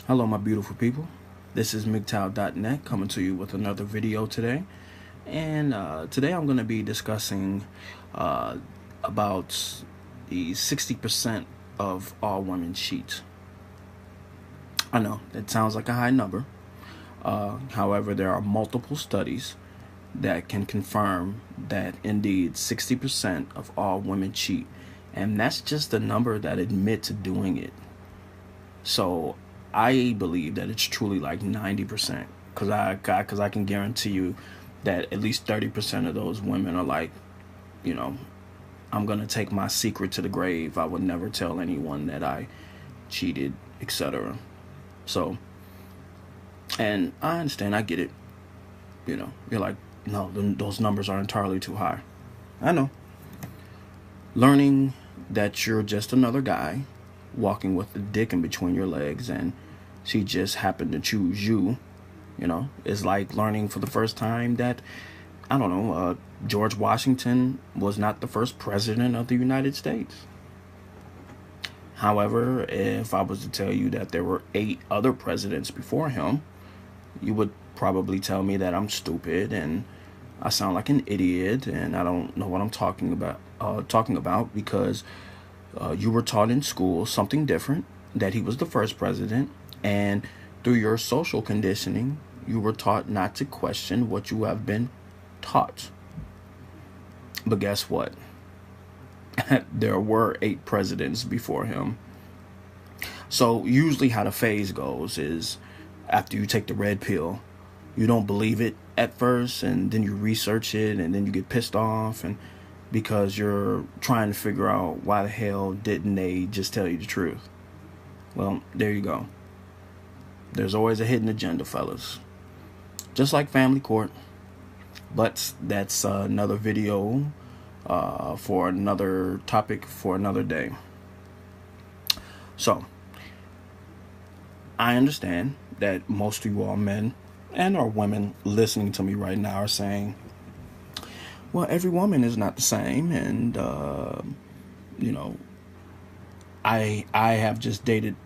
Hello, my beautiful people. This is Mgtow.net coming to you with another video today. And today I'm going to be discussing uh, about the 60% of all women cheat. I know, it sounds like a high number. However, there are multiple studies that can confirm that indeed 60% of all women cheat. And that's just the number that admit to doing it. So I believe that it's truly like 90%, because I can guarantee you that at least 30% of those women are like, you know, I'm gonna take my secret to the grave. I would never tell anyone that I cheated, etc. So, and I understand, I get it. You're like, no, those numbers are entirely too high. I know. Learning that you're just another guy walking with a dick in between your legs and she just happened to choose you, is like learning for the first time that, I don't know, George Washington was not the first president of the United States. However, if I was to tell you that there were 8 other presidents before him, you would probably tell me that I'm stupid and I sound like an idiot and I don't know what I'm talking about because you were taught in school something different, that he was the first president, and through your social conditioning, you were taught not to question what you have been taught. But guess what? There were 8 presidents before him. So usually how the phase goes is after you take the red pill, you don't believe it at first, and then you research it, and then you get pissed off, and because you're trying to figure out why the hell didn't they just tell you the truth. Well, there you go. There's always a hidden agenda, fellas. Just like family court. But that's another video for another topic for another day. So, I understand that most of you all men and or women listening to me right now are saying, well, every woman is not the same, and I have just dated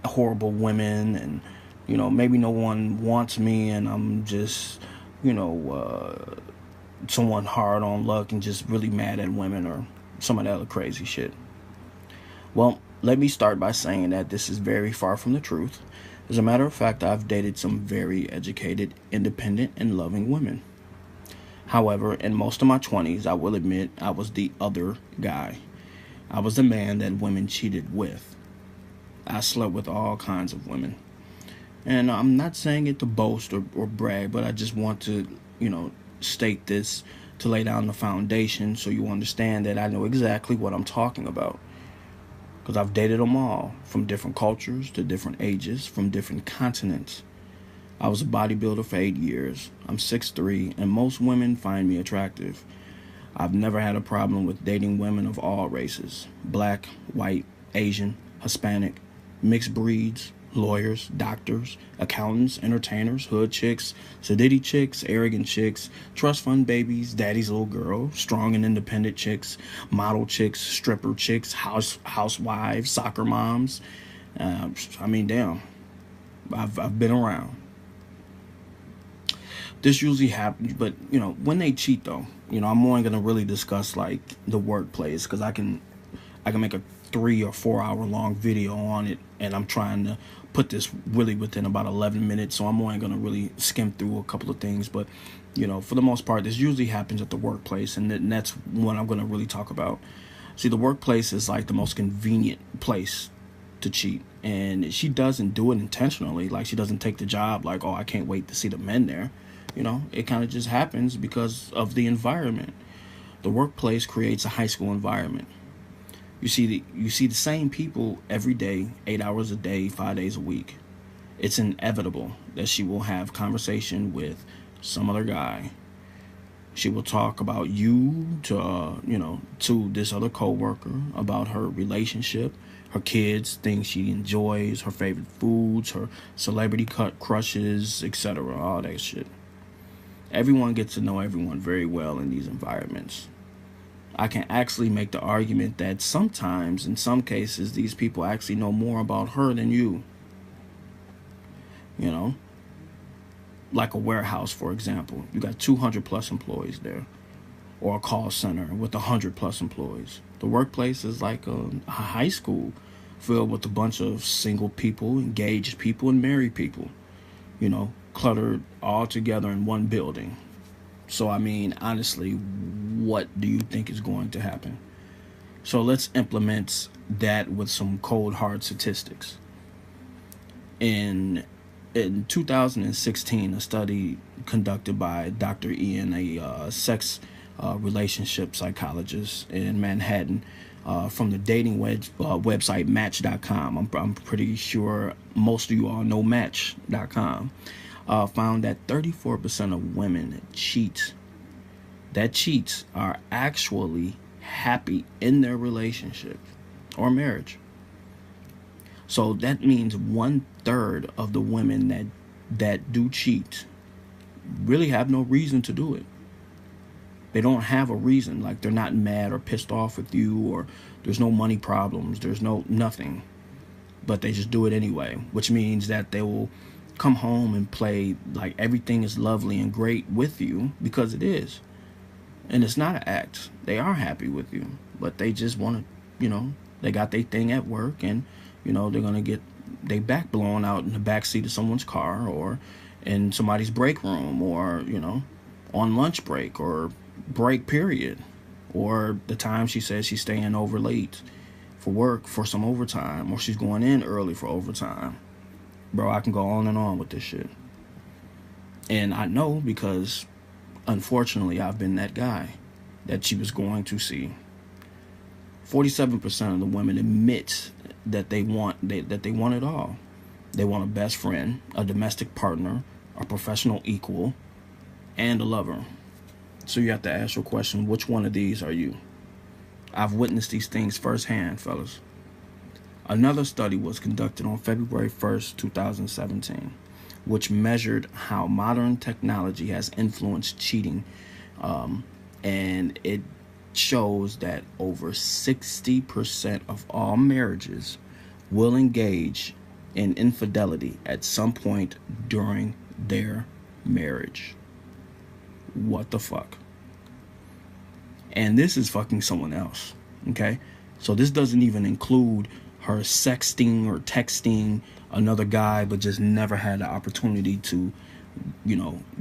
horrible women, and maybe no one wants me, and I'm just someone hard on luck and just really mad at women or some of that other crazy shit. Well, let me start by saying that this is very far from the truth. As a matter of fact, I've dated some very educated, independent, and loving women. However, in most of my 20s, I will admit I was the other guy. I was the man that women cheated with. I slept with all kinds of women. And I'm not saying it to boast or brag, but I just want to, state this to lay down the foundation so you understand that I know exactly what I'm talking about. Because I've dated them all, from different cultures to different ages, from different continents. I was a bodybuilder for 8 years. I'm 6'3", and most women find me attractive. I've never had a problem with dating women of all races. Black, white, Asian, Hispanic, mixed breeds, lawyers, doctors, accountants, entertainers, hood chicks, sedity chicks, arrogant chicks, trust fund babies, daddy's little girl, strong and independent chicks, model chicks, stripper chicks, housewives, soccer moms. Damn. I've been around. This usually happens, but when they cheat though, I'm only gonna really discuss like the workplace, because I can make a 3 or 4 hour long video on it, and I'm trying to put this really within about 11 minutes, so I'm only gonna really skim through a couple of things. But for the most part, this usually happens at the workplace, and that's what I'm gonna really talk about. See, the workplace is like the most convenient place to cheat, and she doesn't do it intentionally. Like, she doesn't take the job like, oh, I can't wait to see the men there. It kind of just happens because of the environment. The workplace creates a high school environment. You see the same people every day, 8 hours a day, 5 days a week. It's inevitable that she will have conversation with some other guy. She will talk about you to this other coworker, about her relationship, her kids, things she enjoys, her favorite foods, her celebrity crushes, etc. All that shit. Everyone gets to know everyone very well in these environments. I can actually make the argument that sometimes, in some cases, these people actually know more about her than you. You know, like a warehouse, for example. You got 200 plus employees there, or a call center with 100 plus employees. The workplace is like a high school filled with a bunch of single people, engaged people, and married people, you know, cluttered all together in one building. So, I mean, honestly, what do you think is going to happen? So let's implement that with some cold hard statistics. In 2016, a study conducted by Dr. Ian, a sex relationship psychologist in Manhattan, from the dating website Match.com. I'm pretty sure most of you all know Match.com. Found that 34% of women that cheats are actually happy in their relationship or marriage. So that means 1/3 of the women that do cheat really have no reason to do it. They don't have a reason, like they're not mad or pissed off with you, or there's no money problems, there's nothing. But they just do it anyway, which means that they will come home and play like everything is lovely and great with you, because it is. And it's not an act. They are happy with you, but they just want to, they got their thing at work, and, they're going to get their back blown out in the back seat of someone's car, or in somebody's break room, or, on lunch break, or break period, or the time she says she's staying over late for work for some overtime, or she's going in early for overtime. Bro, I can go on and on with this shit. And I know because, unfortunately, I've been that guy that she was going to see. 47% of the women admit that they want it all. They want a best friend, a domestic partner, a professional equal, and a lover. So you have to ask your question, which one of these are you? I've witnessed these things firsthand, fellas. Another study was conducted on February 1st, 2017, which measured how modern technology has influenced cheating. And it shows that over 60% of all marriages will engage in infidelity at some point during their marriage. What the fuck? And this is fucking someone else, okay? So this doesn't even include her sexting or texting another guy, but just never had the opportunity to,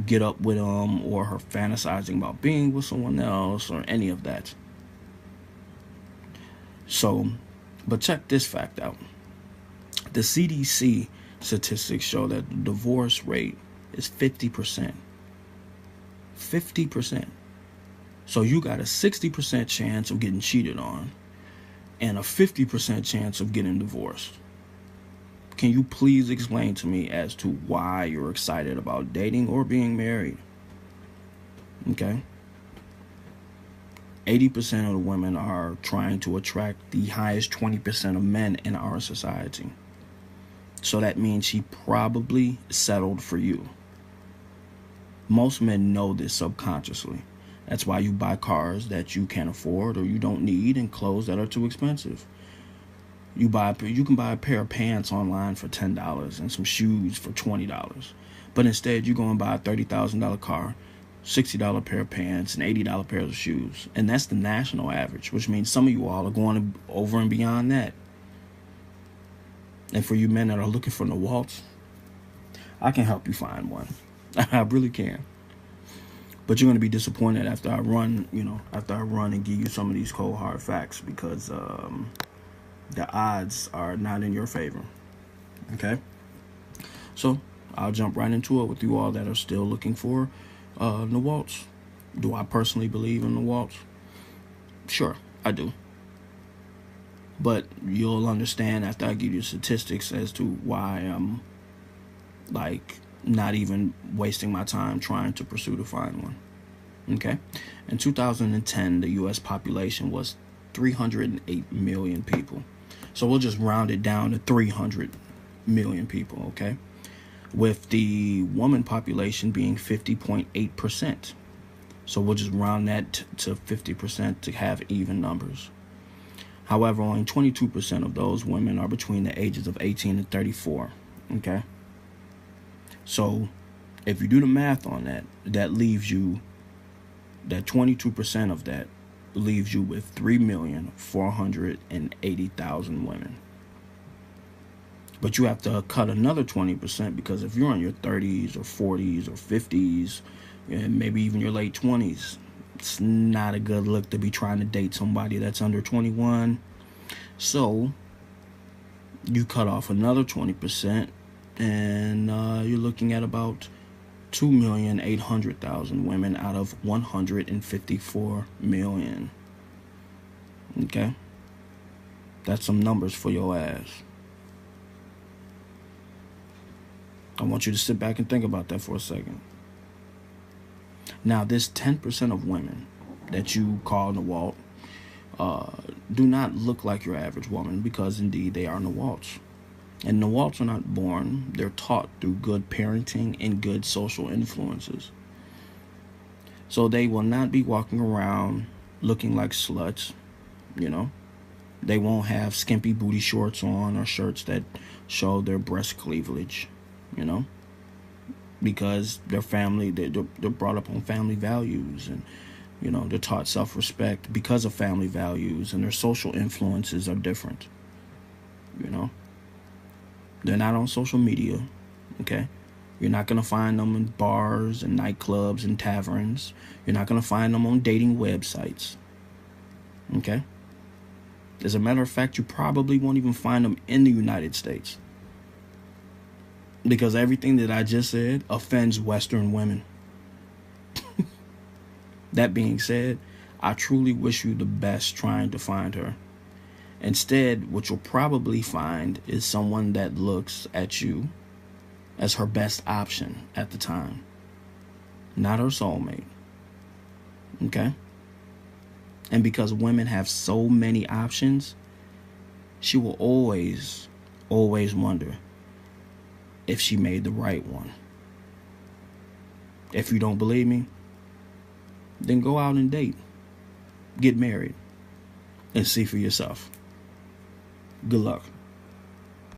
get up with him, or her fantasizing about being with someone else, or any of that. So, but check this fact out. The CDC statistics show that the divorce rate is 50%. 50%. So you got a 60% chance of getting cheated on and a 50% chance of getting divorced. Can you please explain to me as to why you're excited about dating or being married? Okay? 80% of the women are trying to attract the highest 20% of men in our society. So that means she probably settled for you. Most men know this subconsciously. That's why you buy cars that you can't afford or you don't need, and clothes that are too expensive. You can buy a pair of pants online for $10 and some shoes for $20. But instead you go and buy a $30,000 car, $60 pair of pants, and $80 pair of shoes. And that's the national average, which means some of you all are going over and beyond that. And for you men that are looking for the waltz, I can help you find one. I really can. But you're going to be disappointed after I run and give you some of these cold hard facts, because the odds are not in your favor. Okay? So I'll jump right into it with you all that are still looking for the waltz. Do I personally believe in the waltz? Sure, I do. But you'll understand after I give you statistics as to why I'm not even wasting my time trying to pursue to find one. Okay? In 2010, the U.S. population was 308 million people. So we'll just round it down to 300 million people, okay? With the woman population being 50.8%. So we'll just round that to 50% to have even numbers. However, only 22% of those women are between the ages of 18 and 34, okay? So if you do the math on that, that leaves you, that 22% of that leaves you with 3,480,000 women. But you have to cut another 20% because if you're in your 30s or 40s or 50s and maybe even your late 20s, it's not a good look to be trying to date somebody that's under 21. So you cut off another 20% and you're looking at about 2,800,000 women out of 154 million. Okay? That's some numbers for your ass. I want you to sit back and think about that for a second. Now, this 10% of women that you call Nawalt do not look like your average woman because, indeed, they are Nawalts. And Nawalts are not born. They're taught through good parenting and good social influences. So they will not be walking around looking like sluts, you know. They won't have skimpy booty shorts on or shirts that show their breast cleavage, you know, because their family, they're brought up on family values, and, you know, they're taught self-respect because of family values, and their social influences are different, you know. They're not on social media, okay? You're not going to find them in bars and nightclubs and taverns. You're not going to find them on dating websites, okay? As a matter of fact, you probably won't even find them in the United States, because everything that I just said offends Western women. That being said, I truly wish you the best trying to find her. Instead, what you'll probably find is someone that looks at you as her best option at the time, not her soulmate. Okay? And because women have so many options, she will always wonder if she made the right one. If you don't believe me, then go out and date, get married, and see for yourself. Good luck.